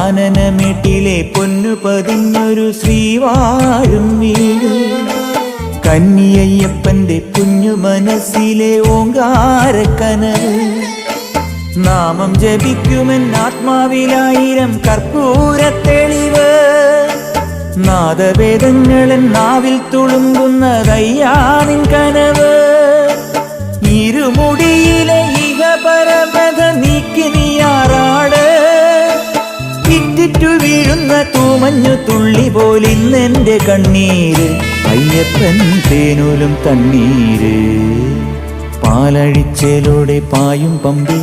കാനനമേട്ടിലെ പൊന്നു പതിഞ്ഞൊരു ശ്രീവാഴും വീട്, കന്നിയയ്യപ്പന്റെ കുഞ്ഞു മനസ്സിലെ ഓങ്കാരക്കനവ്. നാമം ജപിക്കുമെൻ ആത്മാവിലായിരം കർപ്പൂരത്തെളിവ്, നാദവേദങ്ങളൻ നാവിൽ തുളുമ്പുന്നതയ്യാനിൻ കനവ്. ഇരുമുടിയിലെ ഇഹപരമത നീക്കി നീയാറാട്, ഇറ്റിറ്റു വീഴുന്ന തൂമഞ്ഞു തുള്ളി പോലിന്നെന്റെ കണ്ണീര്. അയ്യപ്പൻ തേനൂലും തണ്ണീര്, പാലഴിച്ചേലോടെ പായും പമ്പി